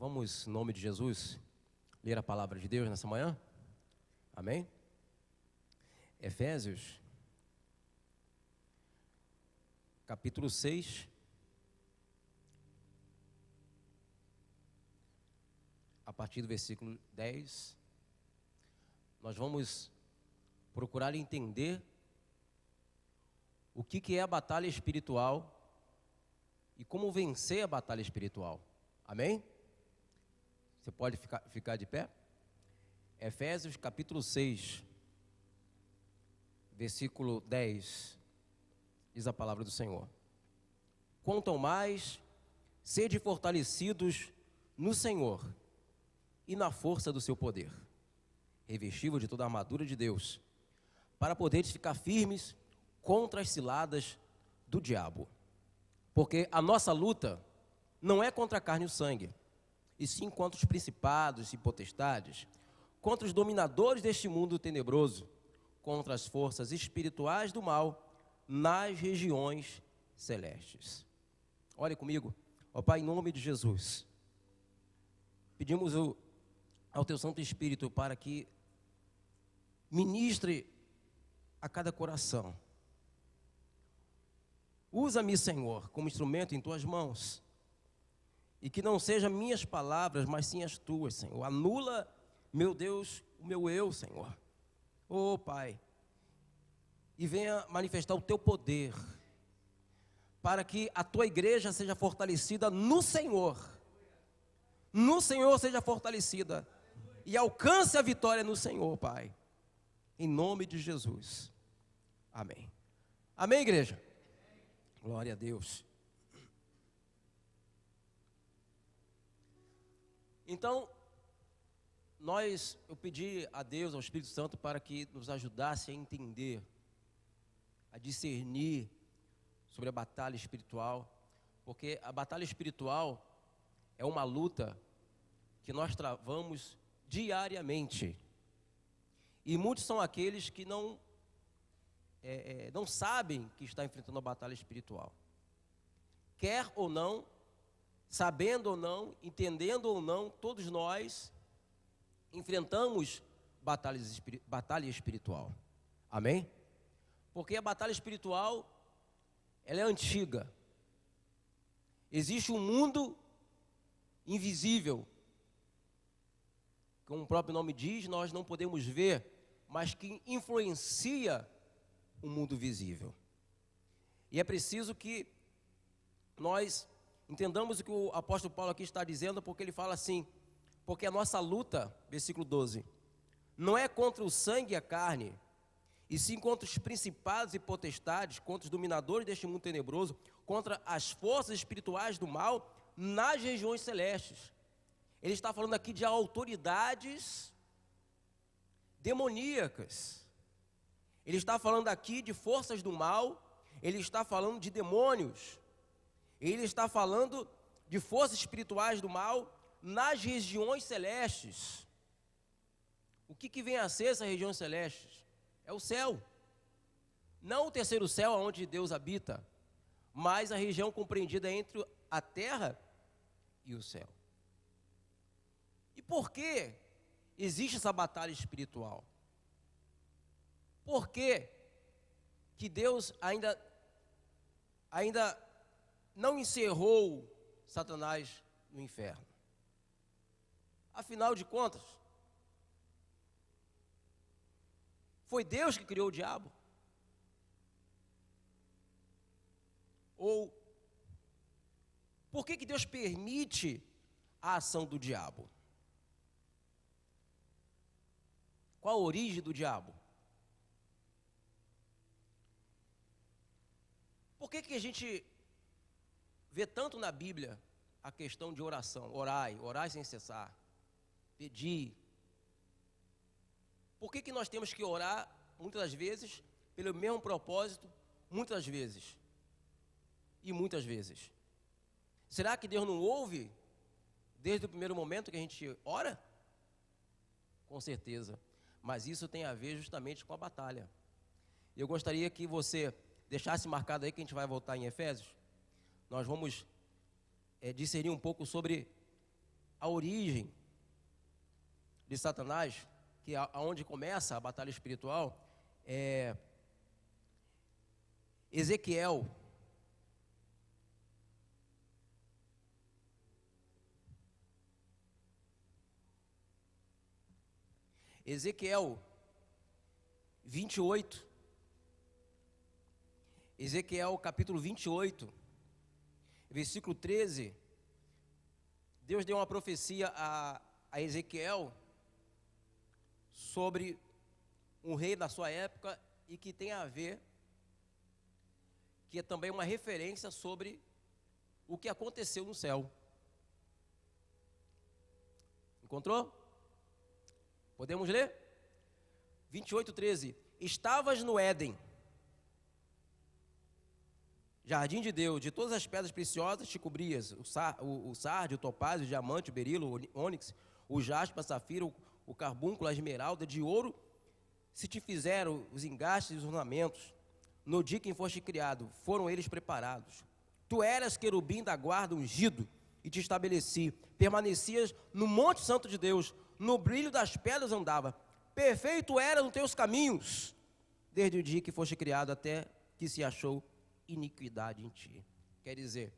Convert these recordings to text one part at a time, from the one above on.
Vamos, em nome de Jesus, ler a palavra de Deus nessa manhã? Amém? Efésios, capítulo 6, a partir do versículo 10, nós vamos procurar entender o que é a batalha espiritual e como vencer a batalha espiritual. Amém? Você pode ficar de pé? Efésios capítulo 6, versículo 10, diz a palavra do Senhor: quanto ao mais, sede fortalecidos no Senhor e na força do seu poder, revestivos de toda a armadura de Deus, para poderes ficar firmes contra as ciladas do diabo. Porque a nossa luta não é contra a carne e o sangue, e sim contra os principados e potestades, contra os dominadores deste mundo tenebroso, contra as forças espirituais do mal nas regiões celestes. Olhe comigo, ó Pai, em nome de Jesus, pedimos ao Teu Santo Espírito para que ministre a cada coração. Usa-me, Senhor, como instrumento em Tuas mãos, e que não sejam minhas palavras, mas sim as Tuas, Senhor. Anula, meu Deus, o meu eu, Senhor. Oh, Pai, e venha manifestar o Teu poder, para que a Tua igreja seja fortalecida no Senhor. No Senhor seja fortalecida, e alcance a vitória no Senhor, Pai. Em nome de Jesus. Amém. Amém, igreja? Glória a Deus. Então, eu pedi a Deus, ao Espírito Santo, para que nos ajudasse a entender, a discernir sobre a batalha espiritual, porque a batalha espiritual é uma luta que nós travamos diariamente. E muitos são aqueles que não sabem que está enfrentando a batalha espiritual. Quer ou não, sabendo ou não, entendendo ou não, todos nós enfrentamos batalha espiritual. Amém? Porque a batalha espiritual, ela é antiga. Existe um mundo invisível, como o próprio nome diz, nós não podemos ver, mas que influencia o mundo visível. E é preciso que nós entendamos o que o apóstolo Paulo aqui está dizendo, porque ele fala assim: porque a nossa luta, versículo 12, não é contra o sangue e a carne, e sim contra os principados e potestades, contra os dominadores deste mundo tenebroso, contra as forças espirituais do mal nas regiões celestes. Ele está falando aqui de autoridades demoníacas. Ele está falando aqui de forças do mal. Ele está falando de demônios. Ele está falando de forças espirituais do mal nas regiões celestes. O que vem a ser essas regiões celestes? É o céu. Não o terceiro céu onde Deus habita, mas a região compreendida entre a terra e o céu. E por que existe essa batalha espiritual? Por que Deus ainda não encerrou Satanás no inferno? Afinal de contas, foi Deus que criou o diabo? Ou por que Deus permite a ação do diabo? Qual a origem do diabo? Por que a gente vê tanto na Bíblia a questão de oração? Orai sem cessar, pedir. Por que nós temos que orar muitas vezes pelo mesmo propósito, muitas vezes? E muitas vezes. Será que Deus não ouve desde o primeiro momento que a gente ora? Com certeza. Mas isso tem a ver justamente com a batalha. Eu gostaria que você deixasse marcado aí, que a gente vai voltar em Efésios. Nós vamos discernir um pouco sobre a origem de Satanás, que é aonde começa a batalha espiritual, é Ezequiel. Ezequiel 28. Ezequiel capítulo 28, versículo 13. Deus deu uma profecia a Ezequiel sobre um rei da sua época e que tem a ver, que é também uma referência sobre o que aconteceu no céu. Encontrou? Podemos ler? 28:13. Estavas no Éden, jardim de Deus, de todas as pedras preciosas te cobrias, o sardio, o topázio, o diamante, o berilo, o ônix, o jaspe, a safira, o carbúnculo, a esmeralda, de ouro se te fizeram os engastes e os ornamentos. No dia em que foste criado, foram eles preparados. Tu eras querubim da guarda ungido, e te estabeleci. Permanecias no monte santo de Deus, no brilho das pedras andava. Perfeito era nos teus caminhos, desde o dia que foste criado até que se achou iniquidade em ti. Quer dizer,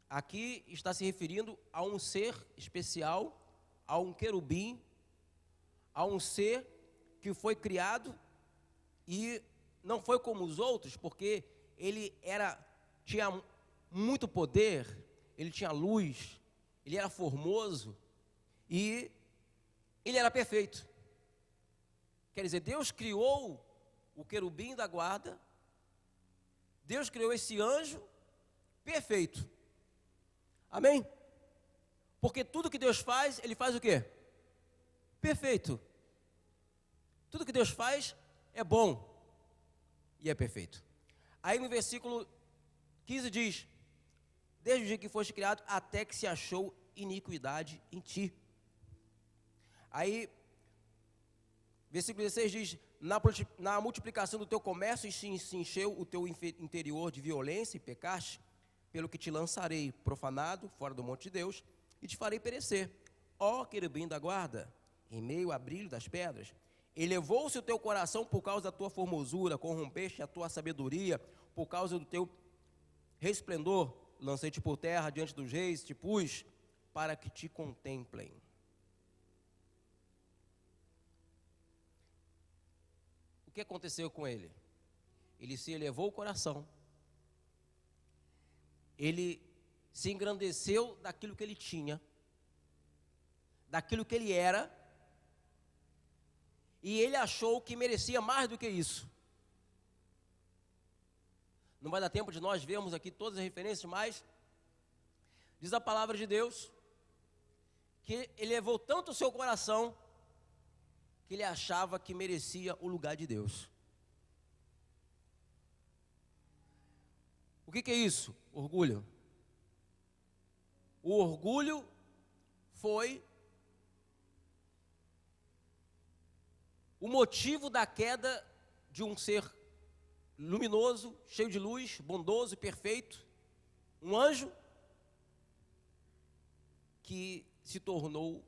aqui está se referindo a um ser especial, a um querubim, a um ser que foi criado e não foi como os outros, porque ele tinha muito poder, ele tinha luz, ele era formoso e ele era perfeito. Quer dizer, Deus criou o querubim da guarda, Deus criou esse anjo perfeito. Amém? Porque tudo que Deus faz, Ele faz o quê? Perfeito. Tudo que Deus faz é bom e é perfeito. Aí no versículo 15 diz: desde o dia que foste criado até que se achou iniquidade em ti. Aí, versículo 16 diz: na multiplicação do teu comércio se encheu o teu interior de violência e pecaste, pelo que te lançarei profanado fora do monte de Deus e te farei perecer. Ó querubim da guarda, em meio ao brilho das pedras, elevou-se o teu coração por causa da tua formosura, corrompeste a tua sabedoria, por causa do teu resplendor, lancei-te por terra diante dos reis, te pus para que te contemplem. O que aconteceu com ele? Ele se elevou o coração, ele se engrandeceu daquilo que ele tinha, daquilo que ele era, e ele achou que merecia mais do que isso. Não vai dar tempo de nós vermos aqui todas as referências, mas diz a palavra de Deus que ele elevou tanto o seu coração que ele achava que merecia o lugar de Deus. O que é isso? Orgulho. O orgulho foi o motivo da queda de um ser luminoso, cheio de luz, bondoso e perfeito, um anjo que se tornou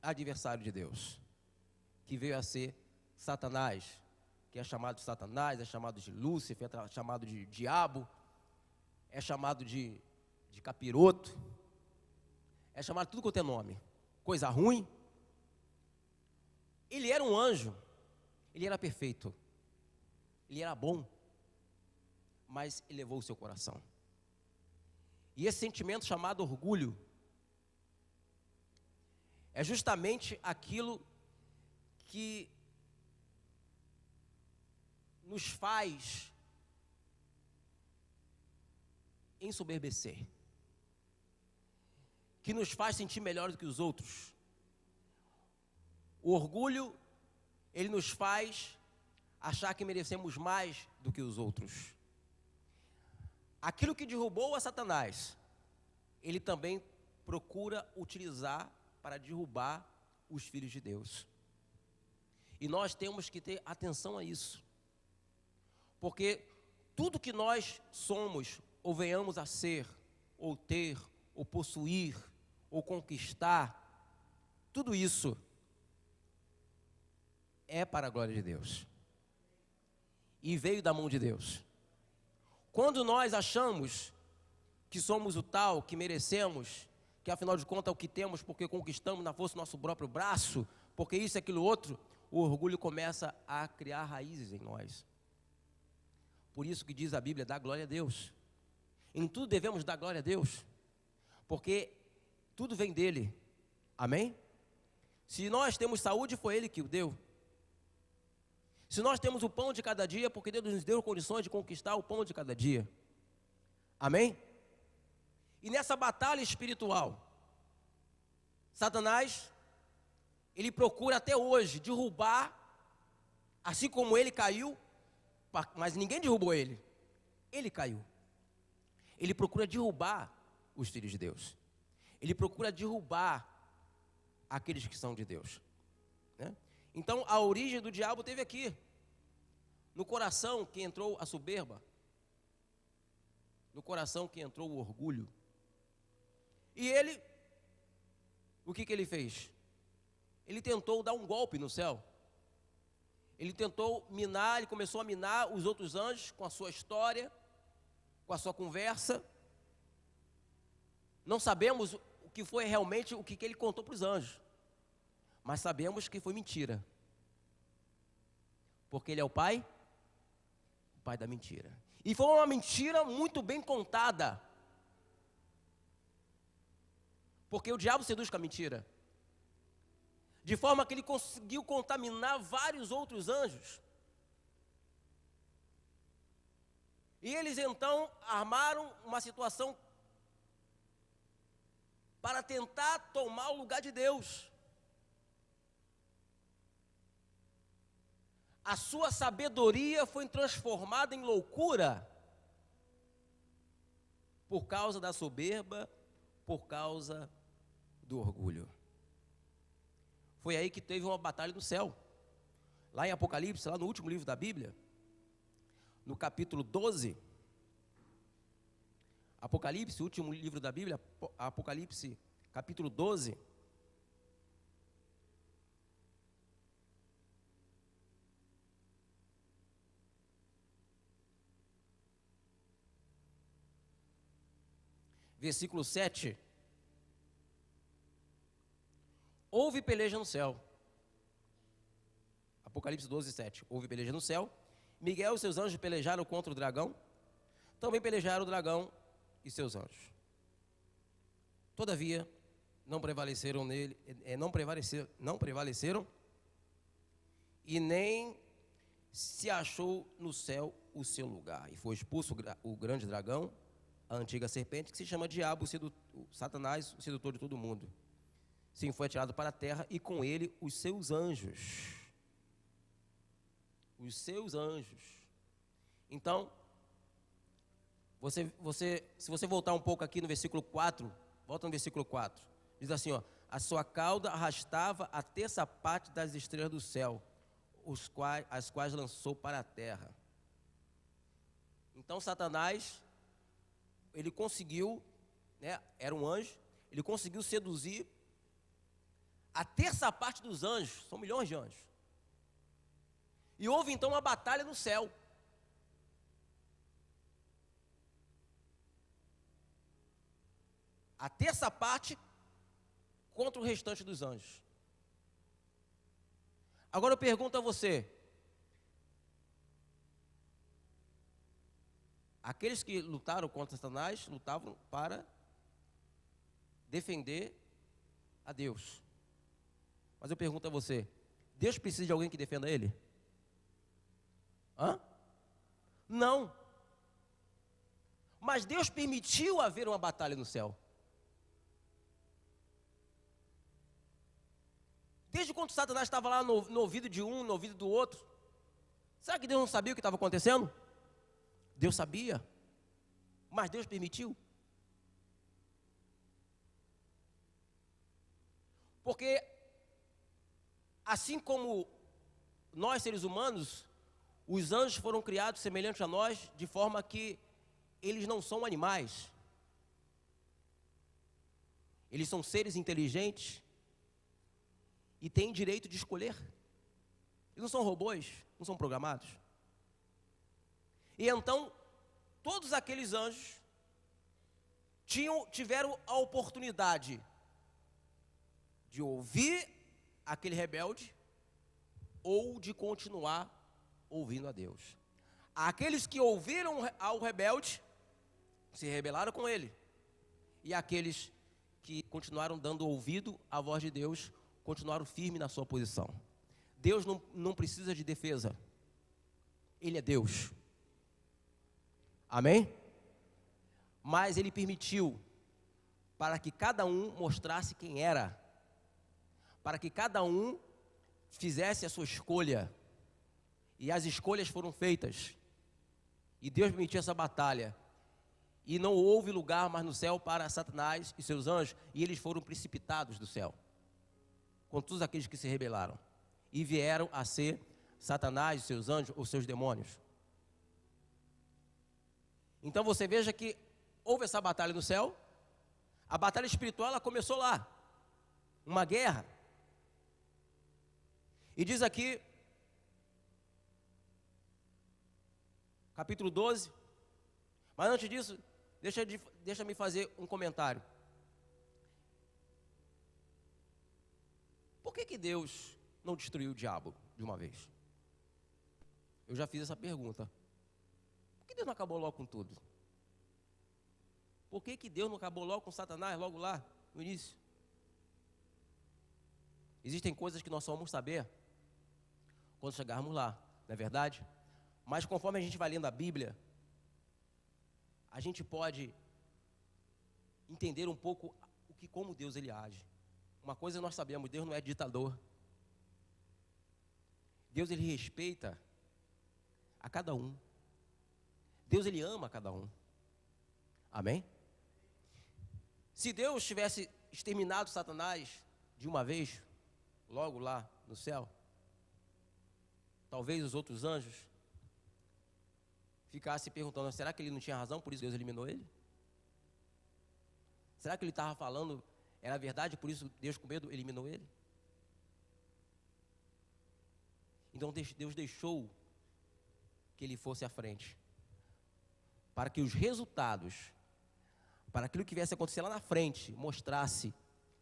adversário de Deus, que veio a ser Satanás, que é chamado de Satanás, é chamado de Lúcifer, é chamado de diabo, é chamado de capiroto, é chamado tudo quanto é nome, coisa ruim. Ele era um anjo, ele era perfeito, ele era bom, mas elevou o seu coração. E esse sentimento chamado orgulho é justamente aquilo que nos faz ensoberbecer, que nos faz sentir melhor do que os outros. O orgulho, ele nos faz achar que merecemos mais do que os outros. Aquilo que derrubou a Satanás, ele também procura utilizar para derrubar os filhos de Deus. E nós temos que ter atenção a isso. Porque tudo que nós somos, ou venhamos a ser, ou ter, ou possuir, ou conquistar, tudo isso é para a glória de Deus. E veio da mão de Deus. Quando nós achamos que somos o tal, que merecemos, que afinal de contas é o que temos porque conquistamos na força do nosso próprio braço, porque isso e aquilo outro, o orgulho começa a criar raízes em nós. Por isso que diz a Bíblia, dá glória a Deus. Em tudo devemos dar glória a Deus, porque tudo vem dele. Amém? Se nós temos saúde, foi ele que o deu. Se nós temos o pão de cada dia, porque Deus nos deu condições de conquistar o pão de cada dia. Amém? E nessa batalha espiritual, Satanás, ele procura até hoje derrubar, assim como ele caiu, mas ninguém derrubou ele. Ele caiu. Ele procura derrubar os filhos de Deus. Ele procura derrubar aqueles que são de Deus, né? Então, a origem do diabo teve aqui, no coração que entrou a soberba, no coração que entrou o orgulho. E ele, o que ele fez? Ele tentou dar um golpe no céu. Ele tentou minar, ele começou a minar os outros anjos com a sua história, com a sua conversa. Não sabemos o que foi realmente, o que ele contou para os anjos. Mas sabemos que foi mentira. Porque ele é o pai da mentira. E foi uma mentira muito bem contada. Porque o diabo seduz com a mentira. De forma que ele conseguiu contaminar vários outros anjos. E eles então armaram uma situação para tentar tomar o lugar de Deus. A sua sabedoria foi transformada em loucura por causa da soberba, por causa do orgulho. Foi aí que teve uma batalha no céu. Lá em Apocalipse, lá no último livro da Bíblia, no capítulo 12, Apocalipse, o último livro da Bíblia, Apocalipse, capítulo 12, versículo 7. Houve peleja no céu. Apocalipse 12, 7. Houve peleja no céu. Miguel e seus anjos pelejaram contra o dragão. Também pelejaram o dragão e seus anjos. Todavia, não prevaleceram nele, não prevaleceram, e nem se achou no céu o seu lugar. E foi expulso o grande dragão, a antiga serpente, que se chama Diabo, Satanás, o sedutor de todo mundo. Sim, foi atirado para a terra, e com ele os seus anjos. Os seus anjos. Então, se você voltar um pouco aqui no versículo 4, volta no versículo 4, diz assim, ó, a sua cauda arrastava a terça parte das estrelas do céu, as quais lançou para a terra. Então Satanás, ele conseguiu, né, era um anjo, ele conseguiu seduzir a terça parte dos anjos, são milhões de anjos. E houve então uma batalha no céu. A terça parte contra o restante dos anjos. Agora eu pergunto a você: aqueles que lutaram contra Satanás, lutavam para defender a Deus. Mas eu pergunto a você: Deus precisa de alguém que defenda ele? Hã? Não. Mas Deus permitiu haver uma batalha no céu. Desde quando Satanás estava lá no ouvido de um, no ouvido do outro, será que Deus não sabia o que estava acontecendo? Deus sabia, mas Deus permitiu. Porque, assim como nós seres humanos, os anjos foram criados semelhantes a nós, de forma que eles não são animais. Eles são seres inteligentes e têm direito de escolher. Eles não são robôs, não são programados. E então, todos aqueles anjos tiveram a oportunidade de ouvir aquele rebelde ou de continuar ouvindo a Deus. Aqueles que ouviram ao rebelde se rebelaram com ele, e aqueles que continuaram dando ouvido à voz de Deus continuaram firmes na sua posição. Deus não precisa de defesa, Ele é Deus. Amém? Mas Ele permitiu para que cada um mostrasse quem era, para que cada um fizesse a sua escolha, e as escolhas foram feitas, e Deus permitiu essa batalha, e não houve lugar mais no céu para Satanás e seus anjos, e eles foram precipitados do céu, com todos aqueles que se rebelaram, e vieram a ser Satanás e seus anjos, ou seus demônios. Então você veja que houve essa batalha no céu, a batalha espiritual ela começou lá, uma guerra, e diz aqui, capítulo 12, mas antes disso, deixa-me fazer um comentário. Por que Deus não destruiu o diabo de uma vez? Eu já fiz essa pergunta. Por que Deus não acabou logo com tudo? Por que Deus não acabou logo com Satanás, logo lá, no início? Existem coisas que nós só vamos saber quando chegarmos lá, não é verdade? Mas conforme a gente vai lendo a Bíblia, a gente pode entender um pouco como Deus ele age. Uma coisa nós sabemos, Deus não é ditador. Deus ele respeita a cada um. Deus ele ama a cada um. Amém? Se Deus tivesse exterminado Satanás de uma vez, logo lá no céu, talvez os outros anjos ficasse perguntando, será que ele não tinha razão, por isso Deus eliminou ele? Será que ele estava falando, era verdade, por isso Deus com medo eliminou ele? Então Deus deixou que ele fosse à frente, para que os resultados, para aquilo que viesse a acontecer lá na frente, mostrasse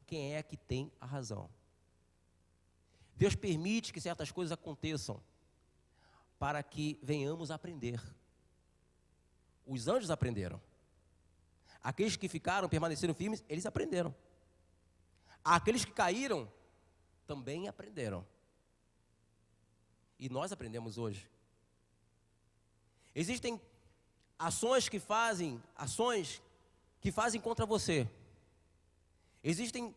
quem é que tem a razão. Deus permite que certas coisas aconteçam, para que venhamos a aprender. Os anjos aprenderam. Aqueles que ficaram, permaneceram firmes, eles aprenderam. Aqueles que caíram, também aprenderam. E nós aprendemos hoje. Existem ações que fazem contra você. Existem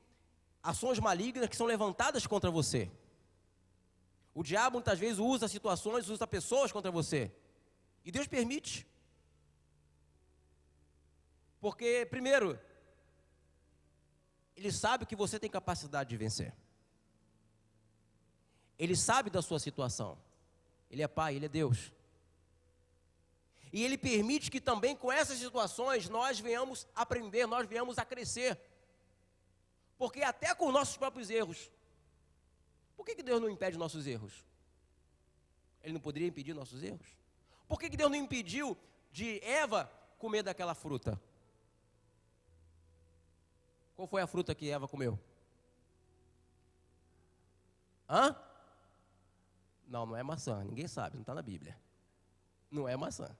ações malignas que são levantadas contra você. O diabo muitas vezes usa situações, usa pessoas contra você. E Deus permite. Porque, primeiro, Ele sabe que você tem capacidade de vencer. Ele sabe da sua situação. Ele é Pai, Ele é Deus. E Ele permite que também com essas situações nós venhamos a aprender, nós venhamos a crescer. Porque até com nossos próprios erros. Por que Deus não impede nossos erros? Ele não poderia impedir nossos erros? Por que Deus não impediu de Eva comer daquela fruta? Qual foi a fruta que Eva comeu? Não é maçã, ninguém sabe, não está na Bíblia. Não é maçã.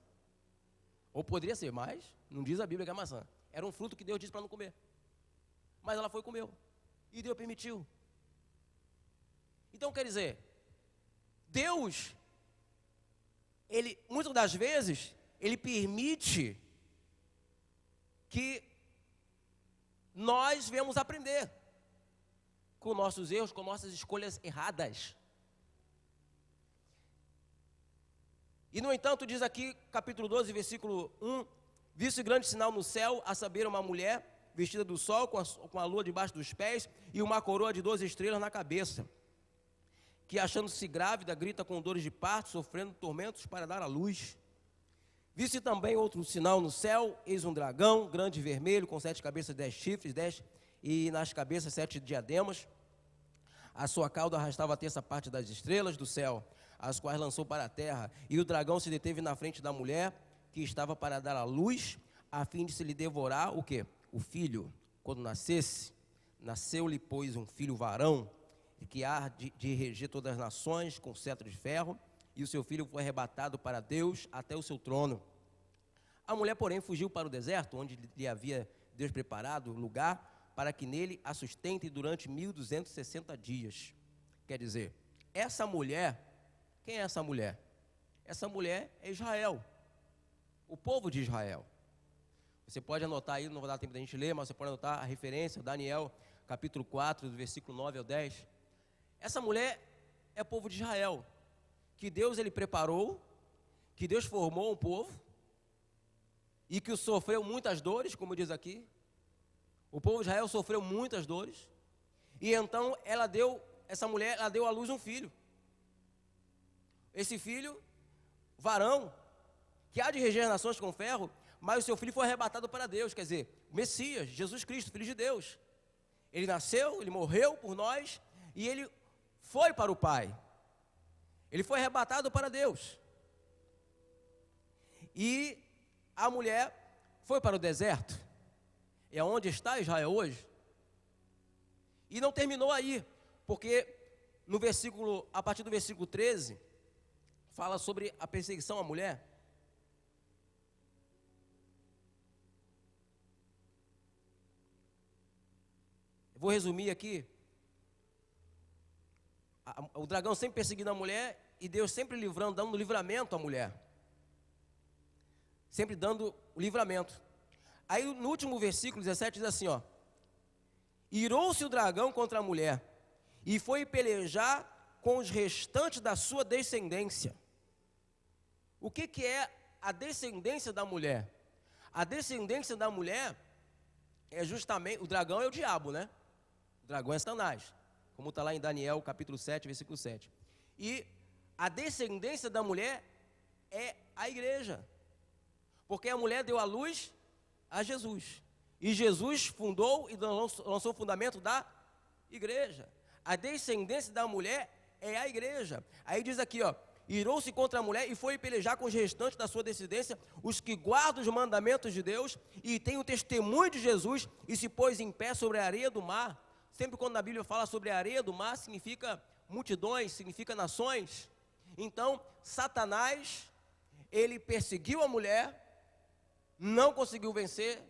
Ou poderia ser, mas não diz a Bíblia que é maçã. Era um fruto que Deus disse para não comer. Mas ela foi e comeu. E Deus permitiu. Então quer dizer, Deus, Ele, muitas das vezes, Ele permite que nós venhamos aprender com nossos erros, com nossas escolhas erradas. E no entanto diz aqui, capítulo 12, versículo 1, viu-se grande sinal no céu, a saber uma mulher vestida do sol, com a lua debaixo dos pés, e uma coroa de 12 estrelas na cabeça, que achando-se grávida, grita com dores de parto, sofrendo tormentos para dar à luz. Viu-se também outro sinal no céu, eis um dragão, grande e vermelho, com 7 cabeças e 10 chifres, e nas cabeças 7 diademas. A sua cauda arrastava a terça parte das estrelas do céu, as quais lançou para a terra. E o dragão se deteve na frente da mulher, que estava para dar à luz, a fim de se lhe devorar o quê? O filho. Quando nascesse, nasceu-lhe, pois, um filho varão, que há de reger todas as nações com cetro de ferro, e o seu filho foi arrebatado para Deus até o seu trono. A mulher, porém, fugiu para o deserto, onde lhe havia Deus preparado lugar, para que nele a sustente durante 1260 dias. Quer dizer, essa mulher, quem é essa mulher? Essa mulher é Israel, o povo de Israel. Você pode anotar aí, não vou dar tempo da gente ler, mas você pode anotar a referência, Daniel, capítulo 4, do versículo 9 ao 10. Essa mulher é o povo de Israel, que Deus ele preparou, que Deus formou um povo, e que sofreu muitas dores, como diz aqui. O povo de Israel sofreu muitas dores, e então essa mulher deu à luz um filho. Esse filho, varão, que há de reger as nações com ferro, mas o seu filho foi arrebatado para Deus, quer dizer, Messias, Jesus Cristo, Filho de Deus. Ele nasceu, ele morreu por nós, e ele foi para o Pai. Ele foi arrebatado para Deus. E a mulher foi para o deserto, é onde está Israel hoje. E não terminou aí, porque a partir do versículo 13, fala sobre a perseguição à mulher. Eu vou resumir aqui. O dragão sempre perseguindo a mulher, e Deus sempre dando livramento à mulher. Sempre dando o livramento. Aí no último versículo 17 diz assim, ó: irou-se o dragão contra a mulher, e foi pelejar com os restantes da sua descendência. O que é a descendência da mulher? A descendência da mulher é justamente, o dragão é o diabo, né? O dragão é Satanás, como está lá em Daniel capítulo 7, versículo 7. E a descendência da mulher é a igreja, porque a mulher deu à luz a Jesus, e Jesus fundou e lançou o fundamento da igreja. A descendência da mulher é a igreja. Aí diz aqui, ó: irou-se contra a mulher e foi pelejar com os restantes da sua descendência, os que guardam os mandamentos de Deus e têm o testemunho de Jesus, e se pôs em pé sobre a areia do mar. Sempre quando a Bíblia fala sobre a areia do mar, significa multidões, significa nações. Então, Satanás, ele perseguiu a mulher, não conseguiu vencer,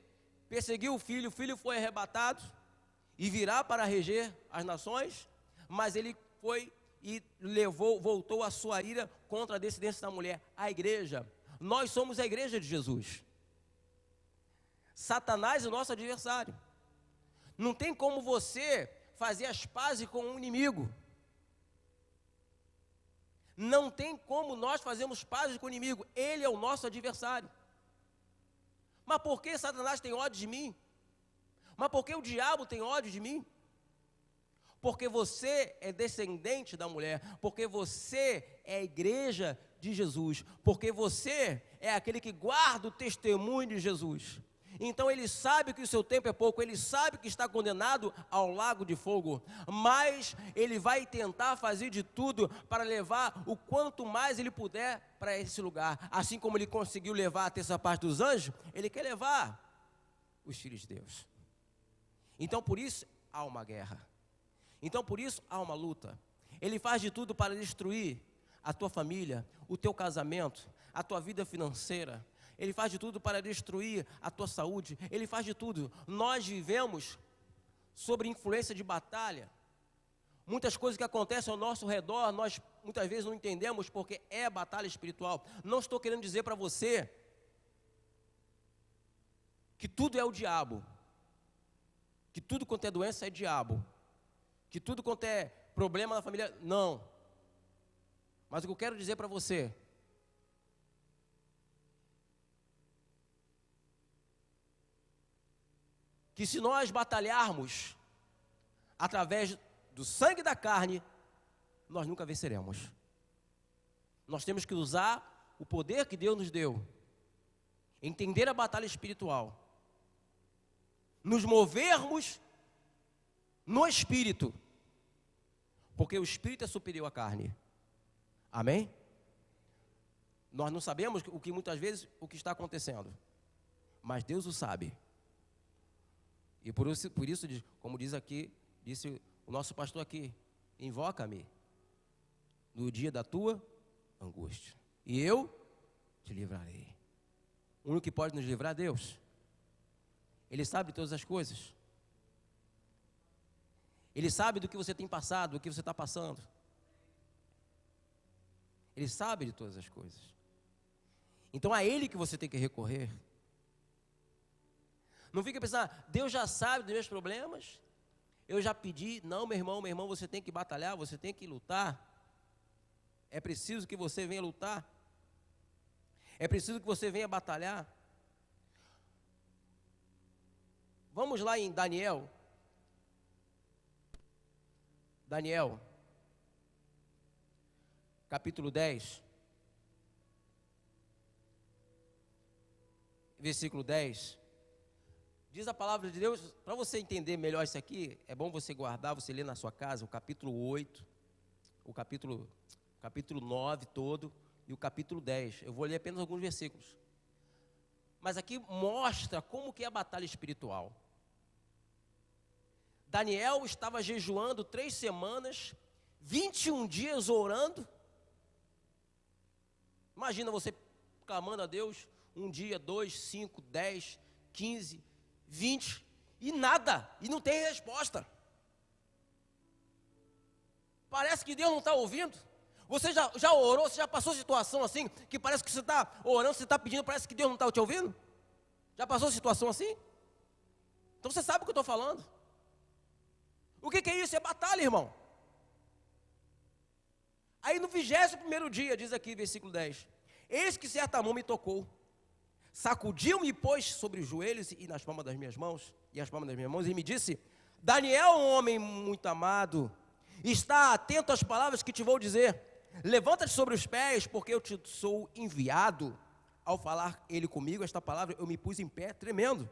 perseguiu o filho foi arrebatado e virá para reger as nações, mas ele foi e voltou a sua ira contra a descendência da mulher, a igreja. Nós somos a igreja de Jesus. Satanás é o nosso adversário. Não tem como você fazer as pazes com um inimigo. Não tem como nós fazermos pazes com o inimigo. Ele é o nosso adversário. Mas por que Satanás tem ódio de mim? Mas por que o diabo tem ódio de mim? Porque você é descendente da mulher, porque você é a igreja de Jesus, porque você é aquele que guarda o testemunho de Jesus. Então ele sabe que o seu tempo é pouco, ele sabe que está condenado ao lago de fogo, mas ele vai tentar fazer de tudo para levar o quanto mais ele puder para esse lugar. Assim como ele conseguiu levar a terça parte dos anjos, ele quer levar os filhos de Deus. Então por isso há uma guerra, então por isso há uma luta. Ele faz de tudo para destruir a tua família, o teu casamento, a tua vida financeira. Ele faz de tudo para destruir a tua saúde. Ele faz de tudo. Nós vivemos sob influência de batalha. Muitas coisas que acontecem ao nosso redor, nós muitas vezes não entendemos porque é batalha espiritual. Não estou querendo dizer para você que tudo é o diabo, que tudo quanto é doença é diabo, que tudo quanto é problema na família, não. Mas o que eu quero dizer para você, que se nós batalharmos através do sangue da carne, nós nunca venceremos. Nós temos que usar o poder que Deus nos deu, entender a batalha espiritual, nos movermos no espírito, porque o espírito é superior à carne. Amém? Nós não sabemos o que muitas vezes o que está acontecendo, mas Deus o sabe. E por isso como diz aqui, disse o nosso pastor aqui, invoca-me no dia da tua angústia, e eu te livrarei. O único que pode nos livrar é Deus. Ele sabe de todas as coisas. Ele sabe do que você tem passado, do que você está passando. Ele sabe de todas as coisas. Então a Ele que você tem que recorrer. Não fica pensando, Deus já sabe dos meus problemas, eu já pedi. Não, meu irmão, você tem que batalhar, você tem que lutar. É preciso que você venha lutar. É preciso que você venha batalhar. Vamos lá em Daniel. Daniel, capítulo 10, versículo 10. Diz a palavra de Deus, para você entender melhor isso aqui, é bom você guardar, você ler na sua casa o capítulo 8, o capítulo 9 todo e o capítulo 10. Eu vou ler apenas alguns versículos. Mas aqui mostra como que é a batalha espiritual. Daniel estava jejuando 3 semanas, 21 dias orando. Imagina você clamando a Deus, 1 dia, 2, 5, 10, 15, 20, e nada, e não tem resposta. Parece que Deus não está ouvindo. Você já orou, você já passou situação assim, que parece que você está orando, você está pedindo, parece que Deus não está te ouvindo? Já passou situação assim? Então você sabe o que eu estou falando. O que é isso? É batalha, irmão. Aí no 21º dia, diz aqui, versículo 10. Eis que certa mão me tocou, sacudiu-me, pôs sobre os joelhos e nas palmas das minhas mãos, e me disse, Daniel, um homem muito amado, está atento às palavras que te vou dizer. Levanta-te sobre os pés, porque eu te sou enviado. Ao falar ele comigo esta palavra, eu me pus em pé, tremendo.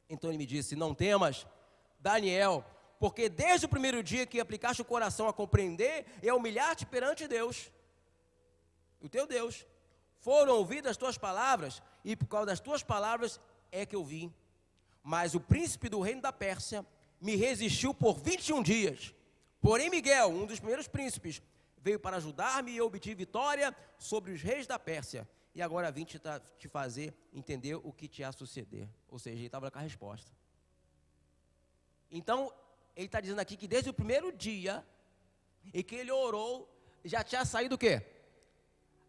Então ele me disse, não temas, Daniel, porque desde o primeiro dia que aplicaste o coração a compreender e a humilhar-te perante Deus, o teu Deus, foram ouvidas as tuas palavras, e por causa das tuas palavras é que eu vim. Mas o príncipe do reino da Pérsia me resistiu por 21 dias. Porém Miguel, um dos primeiros príncipes, veio para ajudar-me e eu obtive vitória sobre os reis da Pérsia. E agora vim te fazer entender o que te há suceder. Ou seja, ele estava com a resposta. Então, ele está dizendo aqui que desde o primeiro dia em que ele orou, já tinha saído o quê?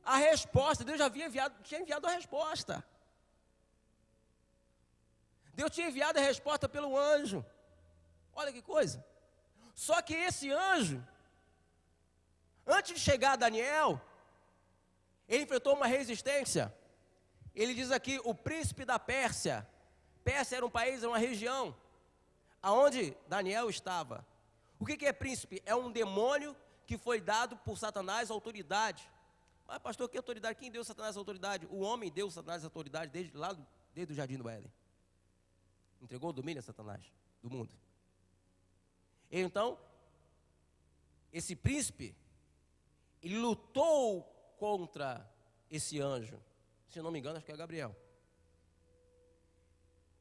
A resposta. Deus já tinha enviado a resposta. Deus tinha enviado a resposta pelo anjo. Olha que coisa. Só que esse anjo, antes de chegar a Daniel, ele enfrentou uma resistência. Ele diz aqui, o príncipe da Pérsia. Pérsia era um país, era uma região aonde Daniel estava. O que é príncipe? É um demônio que foi dado por Satanás autoridade. Mas pastor, que autoridade? Quem deu Satanás a autoridade? O homem deu Satanás a autoridade desde o jardim do Éden. Entregou o domínio a Satanás do mundo. Então, esse príncipe, ele lutou contra esse anjo. Se não me engano, acho que é Gabriel.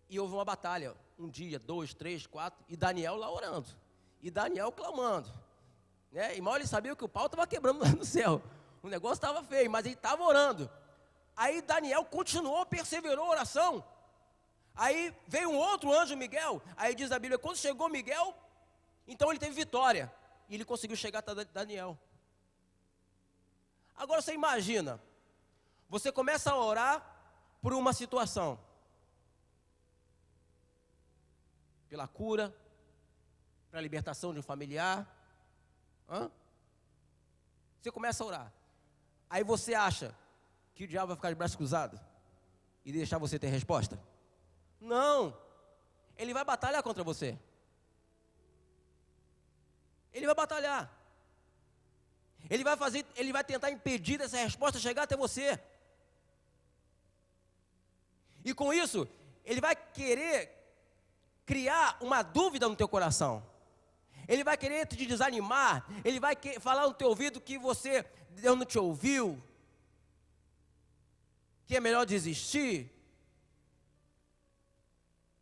E houve uma batalha, 1 dia, 2, 3, 4, e Daniel lá orando, e Daniel clamando, né? E mal ele sabia que o pau estava quebrando lá no céu, o negócio estava feio, mas ele estava orando. Aí Daniel continuou, perseverou a oração. Aí veio um outro anjo, Miguel. Aí diz a Bíblia, quando chegou Miguel, então ele teve vitória, e ele conseguiu chegar até Daniel. Agora você imagina, você começa a orar por uma situação, pela cura, para a libertação de um familiar. Você começa a orar. Aí você acha que o diabo vai ficar de braço cruzado e deixar você ter resposta? Não. Ele vai batalhar contra você. Ele vai batalhar. Ele vai tentar impedir essa resposta chegar até você. E com isso, ele vai querer criar uma dúvida no teu coração. Ele vai querer te desanimar. Ele vai falar no teu ouvido que Deus não te ouviu, que é melhor desistir.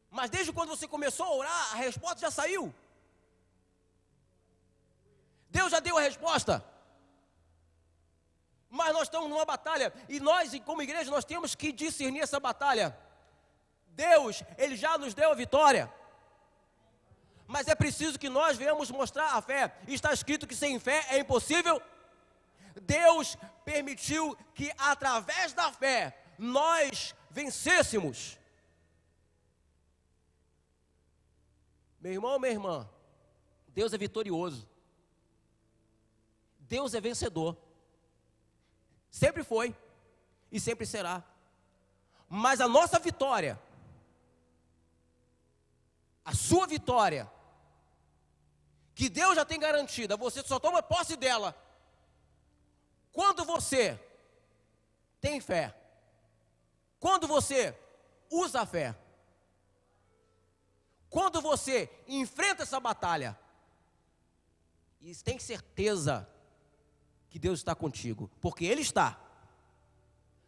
Mas desde quando você começou a orar, a resposta já saiu. Deus já deu a resposta. Mas nós estamos numa batalha, e nós, como igreja, nós temos que discernir essa batalha. Deus, Ele já nos deu a vitória. Mas é preciso que nós venhamos mostrar a fé. Está escrito que sem fé é impossível. Deus permitiu que através da fé nós vencêssemos. Meu irmão, minha irmã, Deus é vitorioso. Deus é vencedor. Sempre foi e sempre será. Mas a nossa vitória, a sua vitória, que Deus já tem garantida, você só toma posse dela quando você tem fé, quando você usa a fé, quando você enfrenta essa batalha, e tem certeza que Deus está contigo, porque Ele está.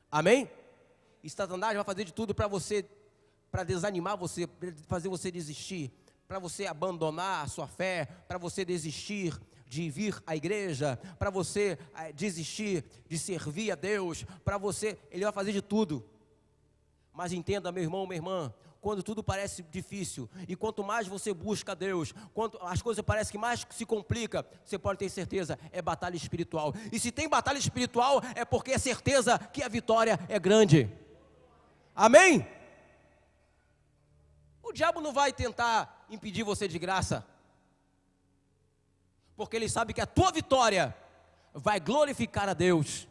Amém? E Satanás vai fazer de tudo para você, para desanimar você, para fazer você desistir, para você abandonar a sua fé, para você desistir de vir à igreja, para você desistir de servir a Deus, Ele vai fazer de tudo. Mas entenda, meu irmão, minha irmã, quando tudo parece difícil, e quanto mais você busca Deus, quanto as coisas parecem que mais se complica, você pode ter certeza, é batalha espiritual. E se tem batalha espiritual, é porque é certeza que a vitória é grande. Amém? O diabo não vai tentar impedir você de graça, porque ele sabe que a tua vitória vai glorificar a Deus,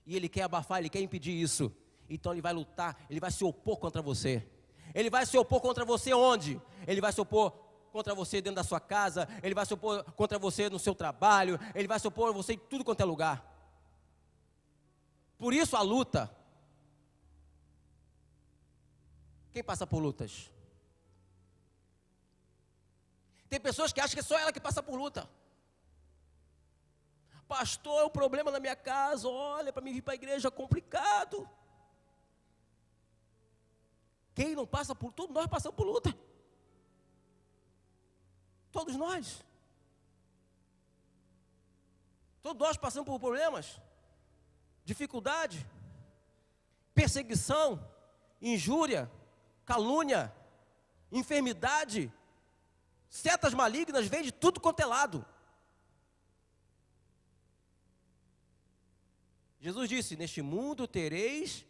e ele quer abafar, ele quer impedir isso. Então ele vai lutar, ele vai se opor contra você. Ele vai se opor contra você onde? Ele vai se opor contra você dentro da sua casa, ele vai se opor contra você no seu trabalho, ele vai se opor a você em tudo quanto é lugar. Por isso a luta. Quem passa por lutas? Tem pessoas que acham que é só ela que passa por luta. Pastor, é o problema na minha casa, olha, para mim vir para a igreja é complicado. Quem não passa por tudo, nós passamos por luta. Todos nós. Todos nós passamos por problemas, dificuldade, perseguição, injúria, calúnia, enfermidade, setas malignas, vêm de tudo quanto é lado. Jesus disse: neste mundo tereis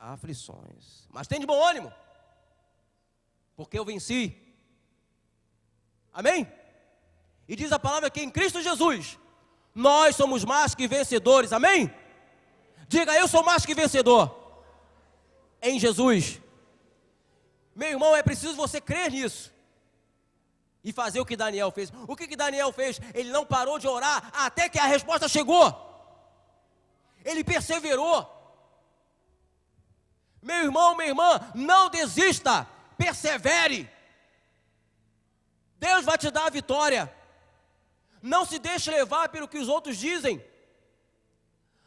aflições, mas tem de bom ânimo, porque eu venci. Amém? E diz a palavra que em Cristo Jesus nós somos mais que vencedores. Amém? Diga: eu sou mais que vencedor em Jesus. Meu irmão, é preciso você crer nisso e fazer o que Daniel fez. O que Daniel fez? Ele não parou de orar até que a resposta chegou. Ele perseverou. Meu irmão, minha irmã, não desista, persevere. Deus vai te dar a vitória. Não se deixe levar pelo que os outros dizem.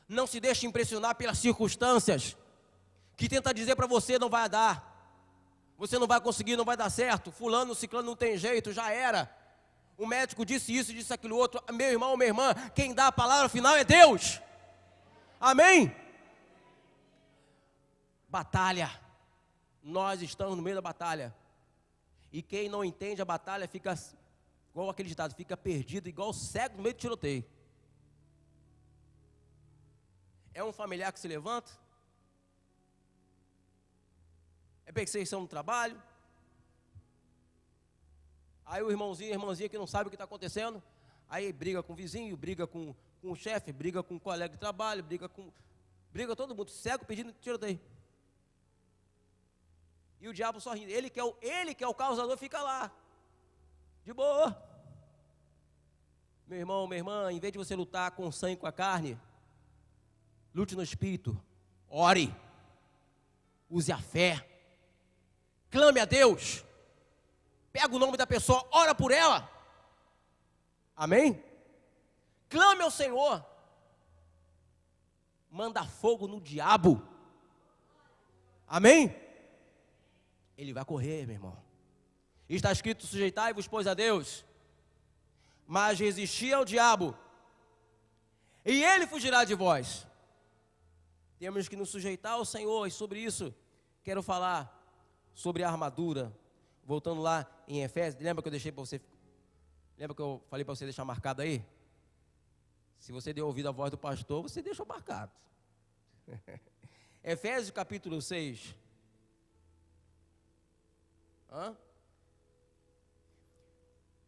Não se deixe impressionar pelas circunstâncias que tenta dizer para você: não vai dar, você não vai conseguir, não vai dar certo, fulano, ciclano não tem jeito, já era. O médico disse isso, disse aquilo outro. Meu irmão, minha irmã, quem dá a palavra final é Deus. Amém? Batalha. Nós estamos no meio da batalha. E quem não entende a batalha fica igual aquele ditado, fica perdido, igual cego no meio do tiroteio. É um familiar que se levanta, é perseguição no trabalho, aí o irmãozinho, a irmãzinha que não sabe o que está acontecendo, aí briga com o vizinho, briga com o chefe, briga com o colega de trabalho, briga todo mundo, cego pedindo tiroteio. E o diabo sorrindo, ele que é o causador, fica lá, de boa. Meu irmão, minha irmã, em vez de você lutar com o sangue e com a carne, lute no espírito, ore, use a fé, clame a Deus, Pega o nome da pessoa, ora por ela. Amém? Clame ao Senhor. Manda fogo no diabo. Amém? Ele vai correr, meu irmão. Está escrito: sujeitai-vos, pois, a Deus, mas resisti ao diabo, e ele fugirá de vós. Temos que nos sujeitar ao Senhor, e sobre isso quero falar sobre a armadura. Voltando lá em Efésios, lembra que eu deixei para você, lembra que eu falei para você deixar marcado aí? Se você deu ouvido à voz do pastor, você deixou marcado. Efésios capítulo 6.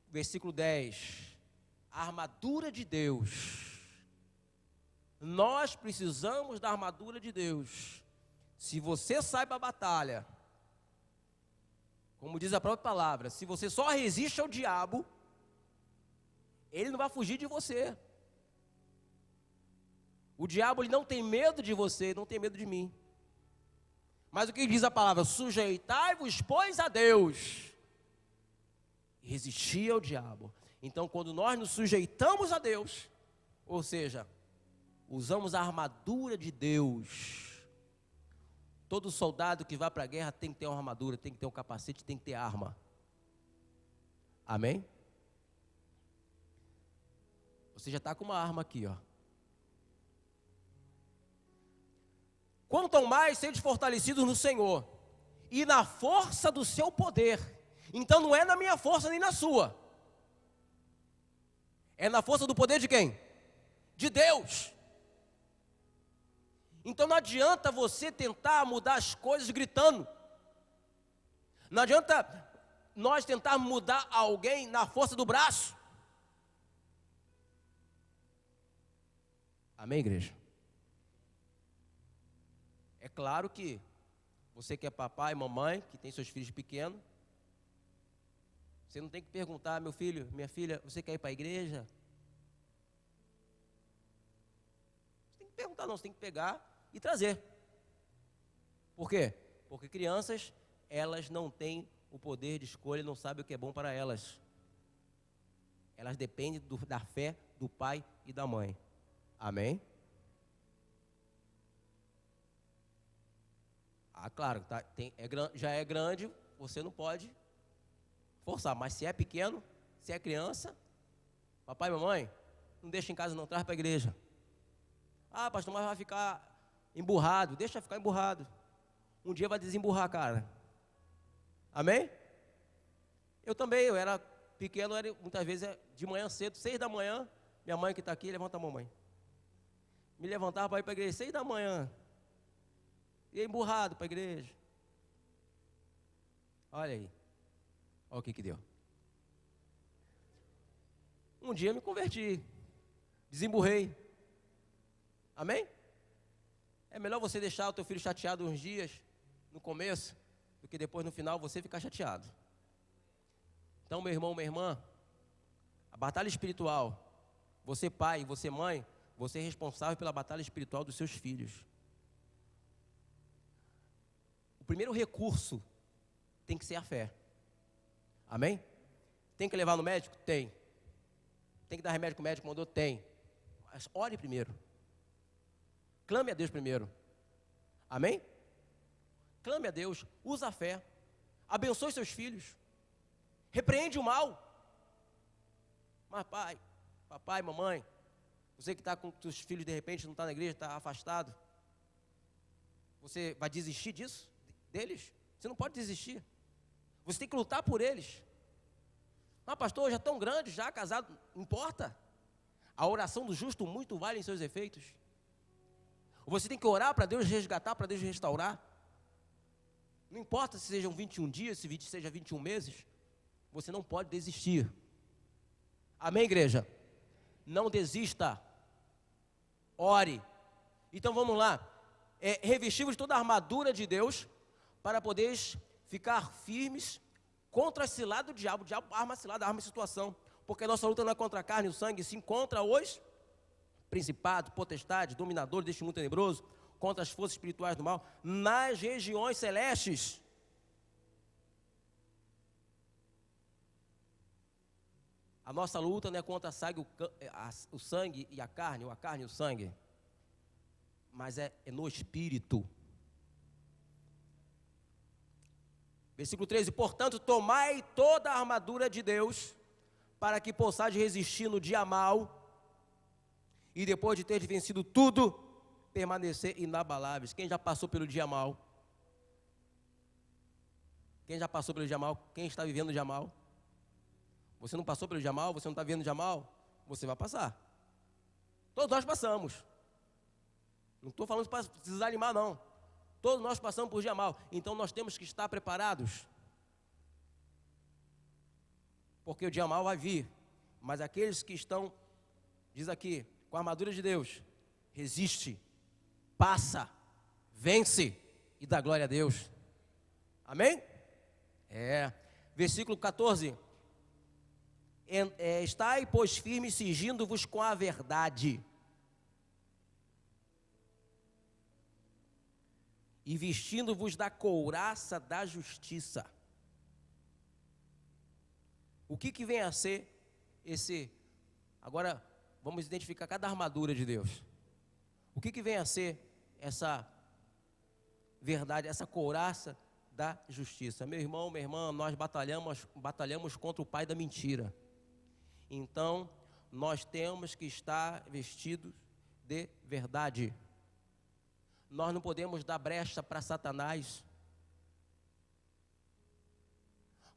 Versículo 10. A armadura de Deus. Nós precisamos da armadura de Deus. Se você sai para a batalha, como diz a própria palavra, se você só resiste ao diabo, ele não vai fugir de você. O diabo, ele não tem medo de você, não tem medo de mim. Mas o que diz a palavra? Sujeitai-vos, pois, a Deus, e resisti ao diabo. Então, quando nós nos sujeitamos a Deus, ou seja, usamos a armadura de Deus. Todo soldado que vai para a guerra tem que ter uma armadura, tem que ter um capacete, tem que ter arma. Amém? Você já está com uma arma aqui, ó. Quanto mais sedes fortalecidos no Senhor e na força do seu poder. Então não é na minha força nem na sua. É na força do poder de quem? De Deus. Então não adianta você tentar mudar as coisas gritando. Não adianta nós tentar mudar alguém na força do braço. Amém, igreja? É claro que você que é papai e mamãe, que tem seus filhos pequenos, você não tem que perguntar: meu filho, minha filha, você quer ir para a igreja? Você tem que perguntar, não, você tem que pegar e trazer. Por quê? Porque crianças, elas não têm o poder de escolha, não sabem o que é bom para elas. Elas dependem da fé do pai e da mãe. Amém? Claro, tá, já é grande, você não pode forçar. Mas se é pequeno, se é criança, papai e mamãe, não deixa em casa não, traz para a igreja. Pastor, mas vai ficar emburrado. Deixa ficar emburrado. Um dia vai desemburrar, cara. Amém? Eu também, eu era pequeno, muitas vezes de manhã cedo, 6 da manhã, minha mãe que está aqui, levanta a mamãe. Me levantava para ir para a igreja, 6 da manhã. Ia emburrado para a igreja. Olha aí. Olha o que deu. Um dia eu me converti. Desemburrei. Amém? É melhor você deixar o teu filho chateado uns dias, no começo, do que depois no final você ficar chateado. Então, meu irmão, minha irmã, a batalha espiritual, você pai, você mãe, você é responsável pela batalha espiritual dos seus filhos. O primeiro recurso tem que ser a fé. Amém? Tem que levar no médico? Tem. Tem que dar remédio que o médico mandou? Tem. Mas ore primeiro. Clame a Deus primeiro. Amém? Clame a Deus, usa a fé. Abençoe seus filhos. Repreende o mal. Mas papai, mamãe, você que está com seus filhos de repente não está na igreja, está afastado. Você vai desistir deles? Você não pode desistir. Você tem que lutar por eles. Pastor, já tão grande, já casado, não importa. A oração do justo muito vale em seus efeitos. Você tem que orar para Deus resgatar, para Deus restaurar. Não importa se sejam 21 dias, se seja 21 meses, você não pode desistir. Amém, igreja? Não desista. Ore. Então vamos lá. Revestivos toda a armadura de Deus, para poderes ficar firmes contra a cilada do diabo. O diabo arma a cilada, arma a situação. Porque a nossa luta não é contra a carne e o sangue, sim contra os principados, potestades, dominadores deste mundo tenebroso, contra as forças espirituais do mal, nas regiões celestes. A nossa luta não é contra o sangue e a carne, ou a carne e o sangue, mas é no espírito. Versículo 13: portanto, tomai toda a armadura de Deus, para que possais resistir no dia mau, e depois de ter vencido tudo, permanecer inabaláveis. Quem já passou pelo dia mau? Quem já passou pelo dia mau? Quem está vivendo o dia mau? Você não passou pelo dia mau? Você não está vivendo o dia mau? Você vai passar. Todos nós passamos. Não estou falando para se desanimar, não. Todos nós passamos por dia mau. Então nós temos que estar preparados. Porque o dia mau vai vir. Mas aqueles que estão, diz aqui, com a armadura de Deus, resiste, passa, vence e dá glória a Deus. Amém? Versículo 14. Estai, pois, firmes, cingindo-vos com a verdade, e vestindo-vos da couraça da justiça. O que vem a ser esse... Agora, vamos identificar cada armadura de Deus. O que vem a ser essa verdade, essa couraça da justiça? Meu irmão, minha irmã, nós batalhamos contra o pai da mentira. Então, nós temos que estar vestidos de verdade. Nós não podemos dar brecha para Satanás.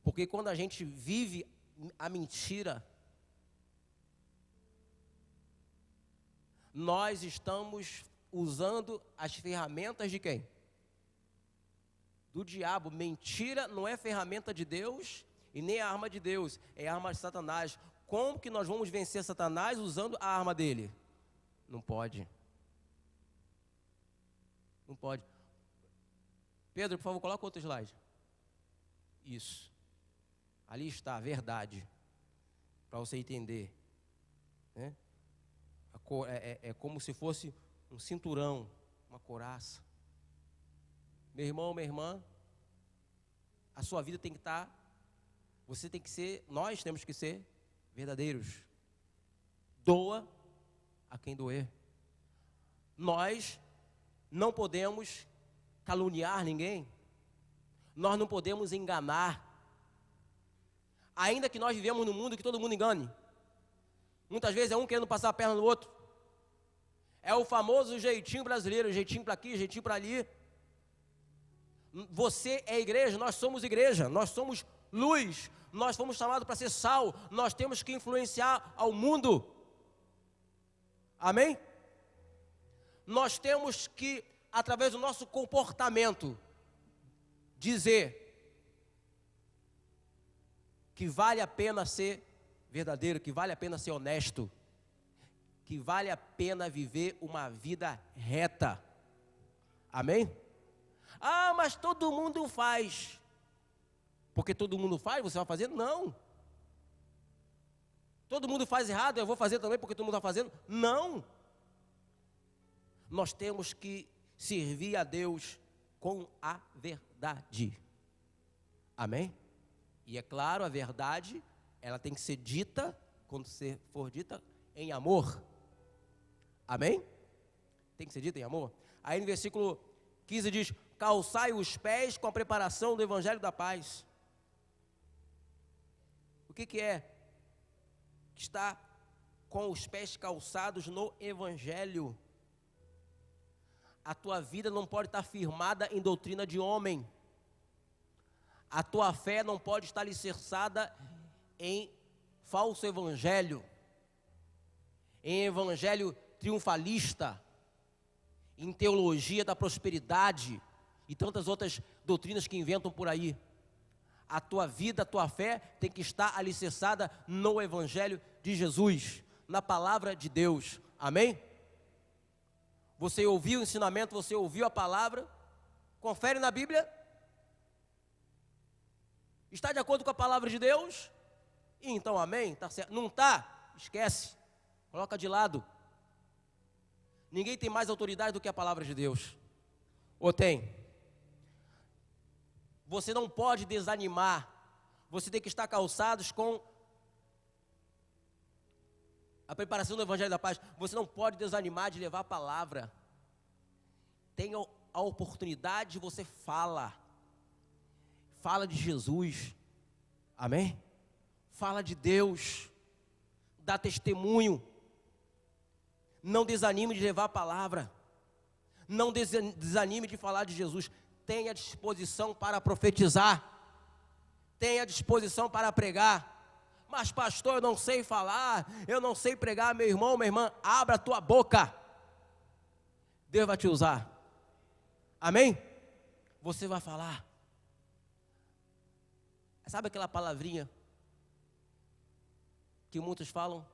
Porque quando a gente vive a mentira, nós estamos usando as ferramentas de quem? Do diabo. Mentira não é ferramenta de Deus e nem a arma de Deus, é a arma de Satanás. Como que nós vamos vencer Satanás usando a arma dele? Não pode. Não pode. Pedro, por favor, coloca outro slide. Isso. Ali está a verdade. Para você entender. Né? É como se fosse um cinturão, uma couraça. Meu irmão, minha irmã, a sua vida tem que estar, você tem que ser, nós temos que ser verdadeiros. Doa a quem doer. Nós não podemos caluniar ninguém. Nós não podemos enganar. Ainda que nós vivemos num mundo que todo mundo engane. Muitas vezes é um querendo passar a perna no outro. É o famoso jeitinho brasileiro, jeitinho para aqui, jeitinho para ali. Você é igreja, nós somos igreja, nós somos luz, nós fomos chamados para ser sal, nós temos que influenciar ao mundo. Amém? Nós temos que, através do nosso comportamento, dizer que vale a pena ser verdadeiro, que vale a pena ser honesto, que vale a pena viver uma vida reta. Amém? Ah, mas todo mundo faz. Porque todo mundo faz, você vai fazer? Não. Todo mundo faz errado, eu vou fazer também porque todo mundo está fazendo? Não. Nós temos que servir a Deus com a verdade. Amém? E é claro, a verdade, ela tem que ser dita, quando for dita, em amor. Amém? Tem que ser dita em amor. Aí no versículo 15 diz: calçai os pés com a preparação do evangelho da paz. O que é? Está com os pés calçados no evangelho. A tua vida não pode estar firmada em doutrina de homem. A tua fé não pode estar alicerçada em falso evangelho, em evangelho triunfalista, em teologia da prosperidade e tantas outras doutrinas que inventam por aí. A tua vida, a tua fé tem que estar alicerçada no evangelho de Jesus, na palavra de Deus. Amém? Você ouviu o ensinamento, você ouviu a palavra, confere na Bíblia. Está de acordo com a palavra de Deus? Então, amém? Tá certo. Não está? Esquece. Coloca de lado. Ninguém tem mais autoridade do que a palavra de Deus. Ou tem? Você não pode desanimar. Você tem que estar calçados com A preparação do Evangelho da Paz, você não pode desanimar de levar a palavra. Tenha a oportunidade, você fala de Jesus, amém? Fala de Deus, dá testemunho, não desanime de levar a palavra, não desanime de falar de Jesus, tenha disposição para profetizar, tenha disposição para pregar. Mas pastor, eu não sei falar, eu não sei pregar. Meu irmão, minha irmã, abra a tua boca, Deus vai te usar, amém? Você vai falar. Sabe aquela palavrinha que muitos falam?